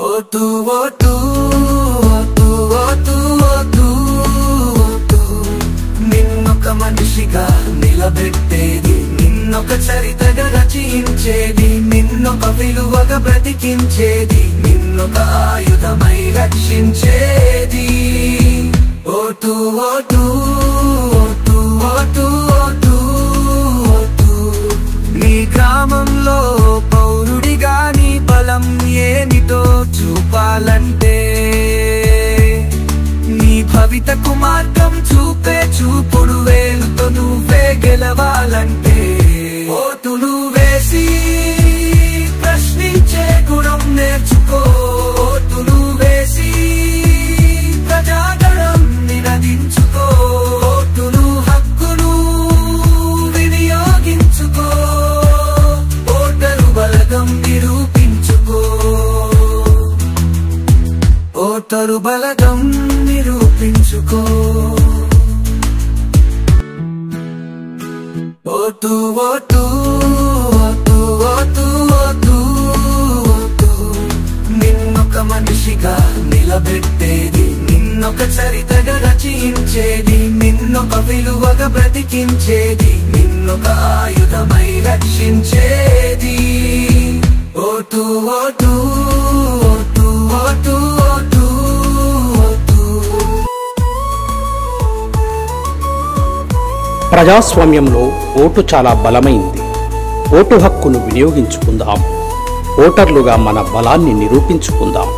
Vote ఓటు ఓటు ఓటు ఓటు ఓటు నిన్నొక మనిషిగా నిలబెట్టేది, నిన్నొక చరితగా రచించేది, నిన్నొక విలువగా బ్రతికించేది, నిన్నొక ఆయుధమై రక్షించేది. ఓటు ఓటు ఓటు ఓటు ఓటు ఓటు నీ గ్రామంలో పౌరుడిగా నీ బలం ఏమిటో చూపాలంటే, నీ భవితకు మార్గం చూపే చూపుడు వేలుతో నువ్వే గెలవాలంటే, ఓటులు వేసి ప్రశ్నించే గుణం నేర్చుకో, ఓటులు వేసి ప్రజాగణం నినదించుకో, ఓటులు హక్కును వినియోగించుకో, ఓటరు బలగం నిరూపించుకో, ఓటరు బలగం నిరూపించుకో. ఓటు ఓటు ఓటు ఓటు ఓటు ఓటు నిన్నొక మనిషిగా నిలబెట్టేది, నిన్నొక చరితగా రచించేది, నిన్నొక విలువగా బ్రతికించేది, నిన్నొక ఆయుధమై రక్షించేది. ఓటు ఓటు ఓటు ఓటు ఓటు ఓటు ప్రజాస్వామ్యంలో ఓటు చాలా బలమైంది. ఓటు హక్కును వినియోగించుకుందాం. ఓటర్లుగా మన బలాన్ని నిరూపించుకుందాం.